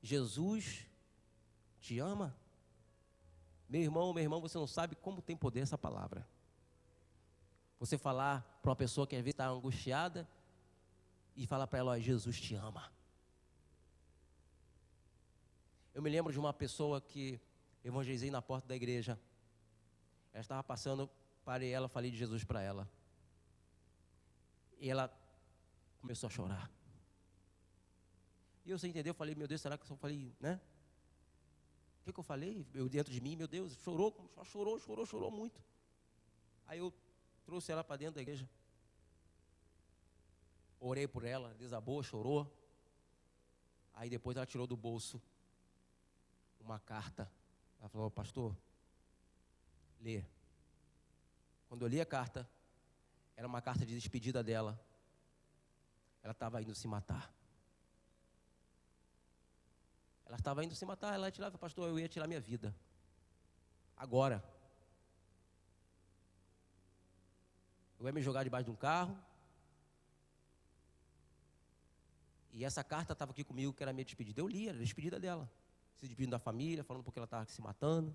Jesus te ama? Meu irmão, minha irmã, você não sabe como tem poder essa palavra. Você falar para uma pessoa que às vezes está angustiada e falar para ela, ó, Jesus te ama. Eu me lembro de uma pessoa que evangelizei na porta da igreja. Ela estava passando, parei ela, falei de Jesus para ela. E ela começou a chorar. E eu sem entender, eu falei, meu Deus, será que eu só falei, né? O que eu falei? Eu dentro de mim, meu Deus, chorou muito. Aí eu trouxe ela para dentro da igreja. Orei por ela, desabou, chorou. Aí depois ela tirou do bolso uma carta. Ela falou, pastor, lê. Quando eu li a carta, era uma carta de despedida dela. Ela estava indo se matar. Ela estava indo se matar, ela ia tirar, pastor, eu ia tirar minha vida. Agora. Eu ia me jogar debaixo de um carro. E essa carta estava aqui comigo, que era a minha despedida. Eu li, era a despedida dela. Se despedindo da família, falando porque ela estava se matando.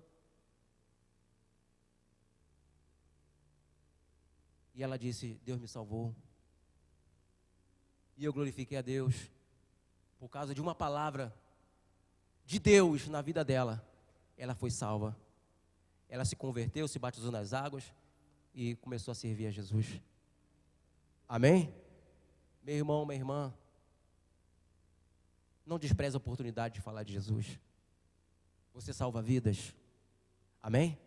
E ela disse, Deus me salvou. E eu glorifiquei a Deus. Por causa de uma palavra de Deus na vida dela, ela foi salva. Ela se converteu, se batizou nas águas e começou a servir a Jesus. Amém? Meu irmão, minha irmã, não despreze a oportunidade de falar de Jesus. Você salva vidas. Amém?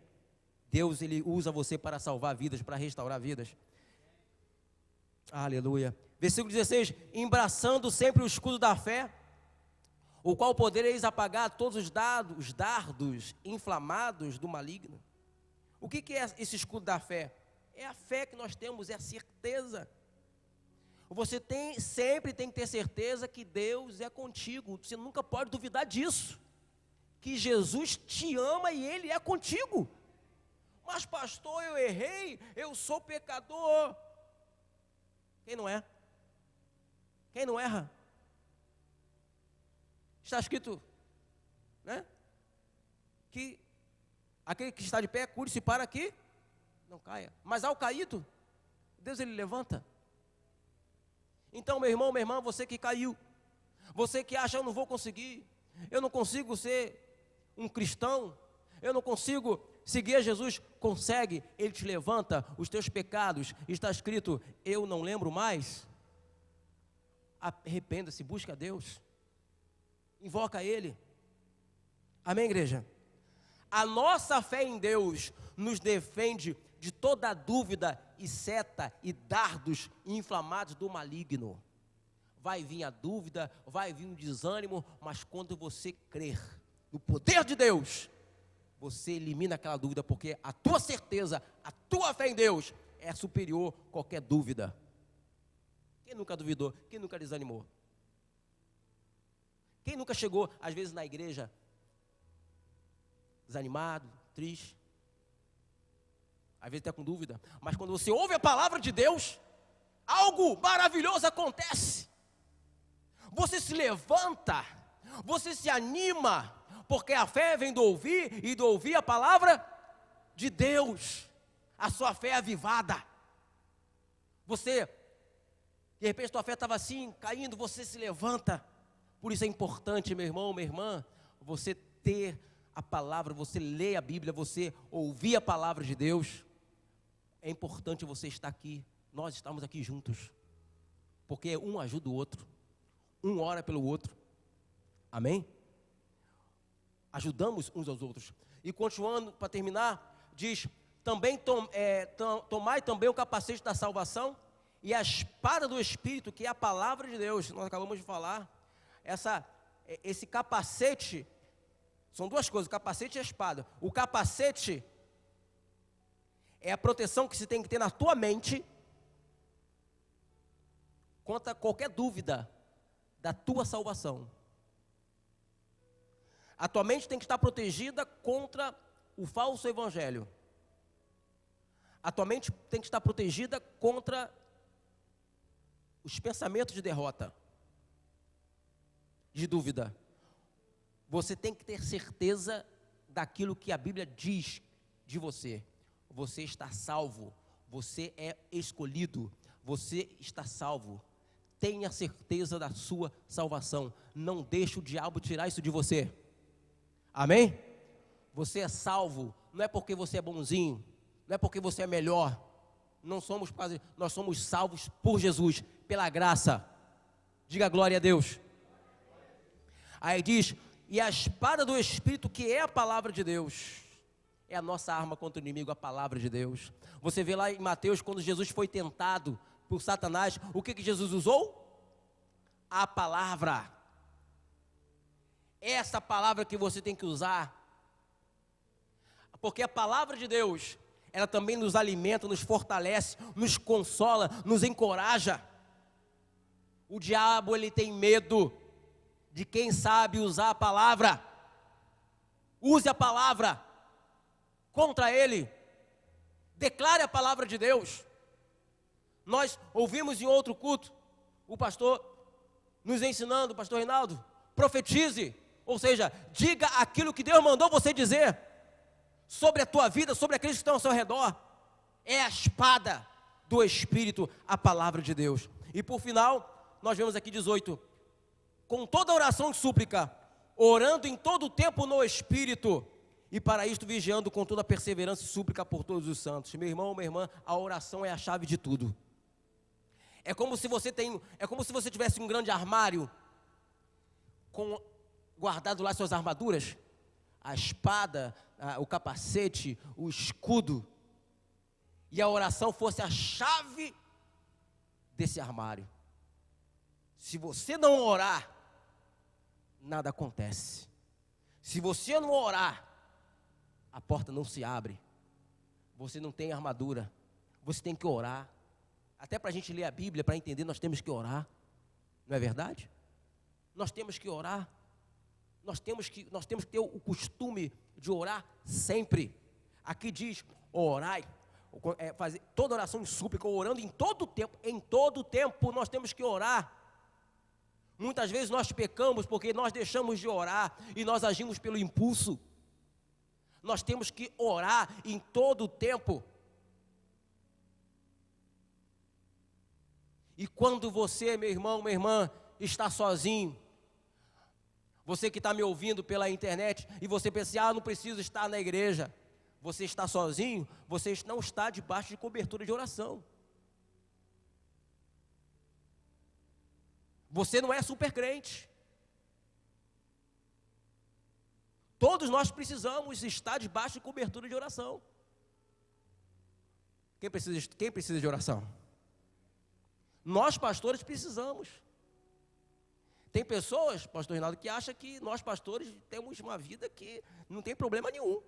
Deus, Ele usa você para salvar vidas, para restaurar vidas. Aleluia. Versículo 16, embraçando sempre o escudo da fé, o qual podereis apagar todos os dardos inflamados do maligno. O que é esse escudo da fé? É a fé que nós temos, é a certeza. Você sempre tem que ter certeza que Deus é contigo. Você nunca pode duvidar disso. Que Jesus te ama e Ele é contigo. Mas pastor, eu errei, eu sou pecador. Quem não é? Quem não erra? Está escrito, né? Que aquele que está de pé, cure-se para que não caia. Mas ao caído, Deus Ele levanta. Então, meu irmão, minha irmã, você que caiu, você que acha, eu não vou conseguir, eu não consigo ser um cristão, eu não consigo seguir a Jesus, consegue, Ele te levanta, os teus pecados, está escrito, eu não lembro mais. Arrependa-se, busca a Deus, invoca Ele. Amém, igreja? A nossa fé em Deus nos defende de toda dúvida e seta e dardos inflamados do maligno. Vai vir a dúvida, vai vir o desânimo, mas quando você crer no poder de Deus, você elimina aquela dúvida, porque a tua certeza, a tua fé em Deus é superior a qualquer dúvida. Quem nunca duvidou? Quem nunca desanimou? Quem nunca chegou, às vezes, na igreja, desanimado, triste? Às vezes está com dúvida, mas quando você ouve a palavra de Deus, algo maravilhoso acontece. Você se levanta, você se anima, porque a fé vem do ouvir, e do ouvir a palavra de Deus. A sua fé é avivada. Você, de repente, a tua fé estava assim, caindo, você se levanta. Por isso é importante, meu irmão, minha irmã, você ter a palavra, você ler a Bíblia, você ouvir a palavra de Deus. É importante você estar aqui, nós estamos aqui juntos, porque um ajuda o outro, um ora pelo outro, Amém? Ajudamos uns aos outros. E continuando, para terminar, diz, tomai também o capacete da salvação e a espada do Espírito, que é a palavra de Deus. Nós acabamos de falar. Esse capacete, são duas coisas, o capacete e a espada. O capacete é a proteção que se tem que ter na tua mente contra qualquer dúvida da tua salvação. A tua mente tem que estar protegida contra o falso evangelho. A tua mente tem que estar protegida contra os pensamentos de derrota, de dúvida. Você tem que ter certeza daquilo que a Bíblia diz de você. Você está salvo, você é escolhido, você está salvo. Tenha certeza da sua salvação. Não deixe o diabo tirar isso de você. Amém? Você é salvo, não é porque você é bonzinho, não é porque você é melhor. Nós somos salvos por Jesus, pela graça. Diga glória a Deus. Aí diz, e a espada do Espírito, que é a palavra de Deus, é a nossa arma contra o inimigo, a palavra de Deus. Você vê lá em Mateus, quando Jesus foi tentado por Satanás, o que Jesus usou? A palavra. Essa palavra que você tem que usar, porque a palavra de Deus, ela também nos alimenta, nos fortalece, nos consola, nos encoraja. O diabo, ele tem medo de quem sabe usar a palavra. Use a palavra contra ele. Declare a palavra de Deus. Nós ouvimos em outro culto o pastor nos ensinando, o pastor Reinaldo, profetize, ou seja, diga aquilo que Deus mandou você dizer sobre a tua vida, sobre aqueles que estão ao seu redor. É a espada do Espírito, a palavra de Deus. E por final, nós vemos aqui 18, com toda oração e súplica, orando em todo o tempo no Espírito, e para isto vigiando com toda perseverança e súplica por todos os santos. Meu irmão, minha irmã, a oração é a chave de tudo. É como se você tivesse um grande armário guardado lá suas armaduras, a espada, o capacete, o escudo, e a oração fosse a chave desse armário. Se você não orar, nada acontece. Se você não orar, a porta não se abre. Você não tem armadura. Você tem que orar. Até para a gente ler a Bíblia, para entender, nós temos que orar. Não é verdade? Nós temos que orar. Nós temos que ter o costume de orar sempre. Aqui diz, orai, fazer toda oração em súplica, orando em todo o tempo nós temos que orar. Muitas vezes nós pecamos porque nós deixamos de orar e nós agimos pelo impulso. Nós temos que orar em todo o tempo. E quando você, meu irmão, minha irmã, está sozinho, você que está me ouvindo pela internet, e você pensa, não preciso estar na igreja. Você está sozinho, você não está debaixo de cobertura de oração. Você não é super crente. Todos nós precisamos estar debaixo de cobertura de oração. Quem precisa de oração? Nós pastores precisamos. Tem pessoas, pastor Reinaldo, que acham que nós pastores temos uma vida que não tem problema nenhum.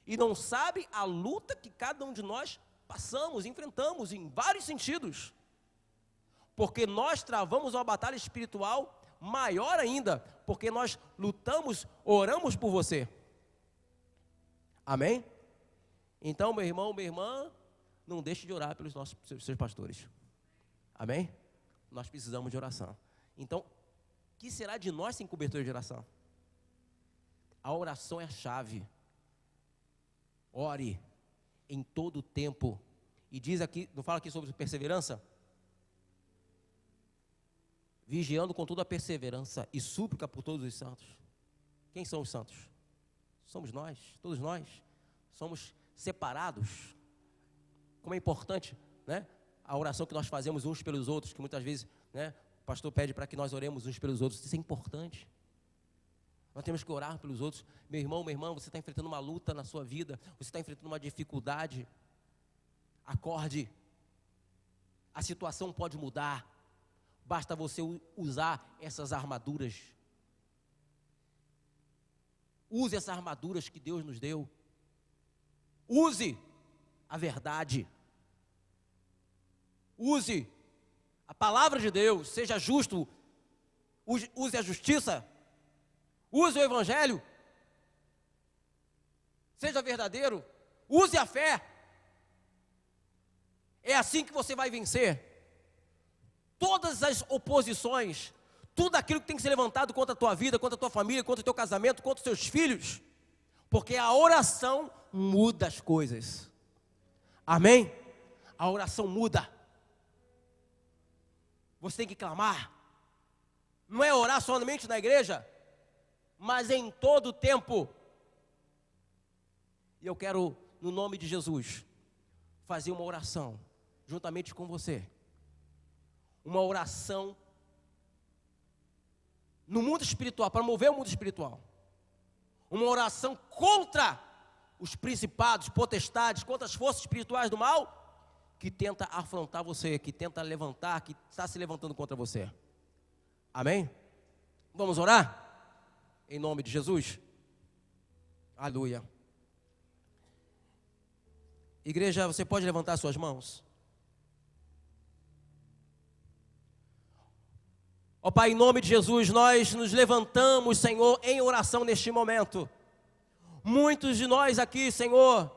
E não sabe a luta que cada um de nós passamos, enfrentamos em vários sentidos. Porque nós travamos uma batalha espiritual maior ainda, porque nós lutamos, oramos por você. Amém? Então, meu irmão, minha irmã, não deixe de orar pelos seus pastores. Amém? Nós precisamos de oração. Então, o que será de nós sem cobertura de oração? A oração é a chave. Ore em todo o tempo. E diz aqui, não fala aqui sobre perseverança? Vigiando com toda a perseverança e súplica por todos os santos. Quem são os santos? Somos nós, todos nós. Somos separados. Como é importante, né? A oração que nós fazemos uns pelos outros, que muitas vezes, né, pastor pede para que nós oremos uns pelos outros. Isso é importante. Nós temos que orar pelos outros. Meu irmão, minha irmã, você está enfrentando uma luta na sua vida, você está enfrentando uma dificuldade. Acorde. A situação pode mudar. Basta você usar essas armaduras. Use essas armaduras que Deus nos deu. Use a verdade. Use a palavra de Deus. Seja justo. Use a justiça. Use o evangelho. Seja verdadeiro. Use a fé. É assim que você vai vencer todas as oposições, tudo aquilo que tem que ser levantado contra a tua vida, contra a tua família, contra o teu casamento, contra os teus filhos, porque a oração muda as coisas. Amém? A oração muda. Você tem que clamar. Não é orar somente na igreja, mas em todo o tempo. E eu quero, no nome de Jesus, fazer uma oração juntamente com você. Uma oração no mundo espiritual, para mover o mundo espiritual. Uma oração contra os principados, potestades, contra as forças espirituais do mal, que tenta afrontar você, que tenta levantar, que está se levantando contra você. Amém? Vamos orar? Em nome de Jesus? Aleluia. Igreja, você pode levantar suas mãos? Ó Pai, em nome de Jesus, nós nos levantamos, Senhor, em oração neste momento. Muitos de nós aqui, Senhor,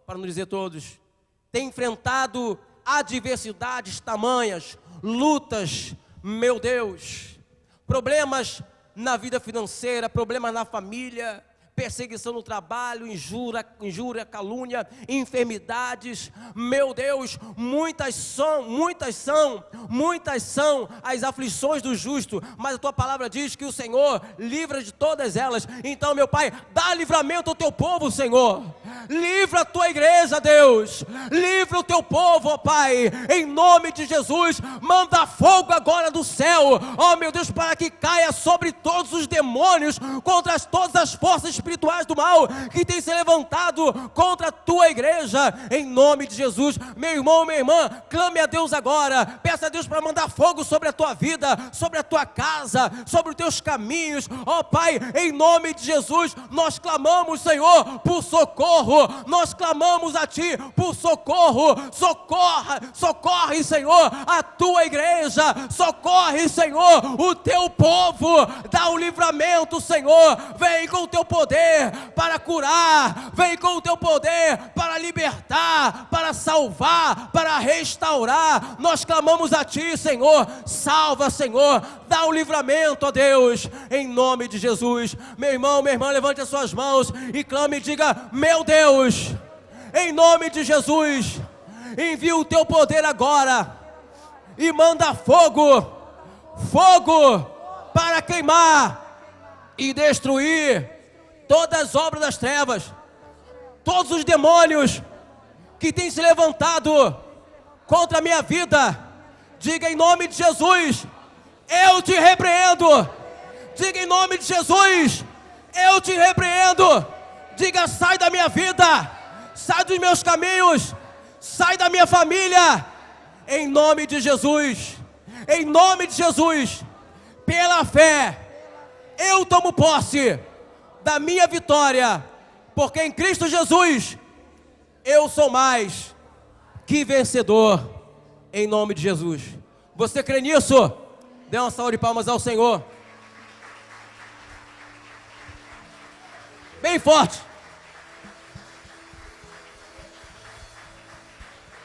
para não dizer todos, têm enfrentado adversidades tamanhas, lutas, meu Deus, problemas na vida financeira, problemas na família, perseguição no trabalho, injúria, calúnia, enfermidades. Meu Deus, muitas são as aflições do justo, mas a tua palavra diz que o Senhor livra de todas elas. Então, meu Pai, dá livramento ao teu povo, Senhor. Livra a tua igreja, Deus. Livra o teu povo, ó Pai. Em nome de Jesus, manda fogo agora do céu, ó meu Deus, para que caia sobre todos os demônios, contra todas as forças espirituais do mal que tem se levantado contra a tua igreja, em nome de Jesus. Meu irmão, minha irmã, clame a Deus agora, peça a Deus para mandar fogo sobre a tua vida, sobre a tua casa, sobre os teus caminhos, ó Pai, em nome de Jesus. Nós clamamos, Senhor, por socorro, nós clamamos a Ti por socorro. Socorre, Senhor, a tua igreja, socorre, Senhor, o teu povo, dá o livramento, Senhor. Vem com o teu poder para curar, vem com o teu poder para libertar, para salvar, para restaurar. Nós clamamos a Ti, Senhor. Salva, Senhor, dá o livramento, ó Deus, em nome de Jesus. Meu irmão, minha irmã, levante as suas mãos e clame e diga: meu Deus, em nome de Jesus, envia o teu poder agora e manda fogo para queimar e destruir todas as obras das trevas, todos os demônios que têm se levantado contra a minha vida. Diga em nome de Jesus: eu te repreendo. Diga em nome de Jesus: eu te repreendo. Diga: sai da minha vida, sai dos meus caminhos, sai da minha família, em nome de Jesus. Em nome de Jesus, pela fé, eu tomo posse da minha vitória, porque em Cristo Jesus eu sou mais que vencedor, em nome de Jesus. Você crê nisso? Dê uma salva de palmas ao Senhor, bem forte.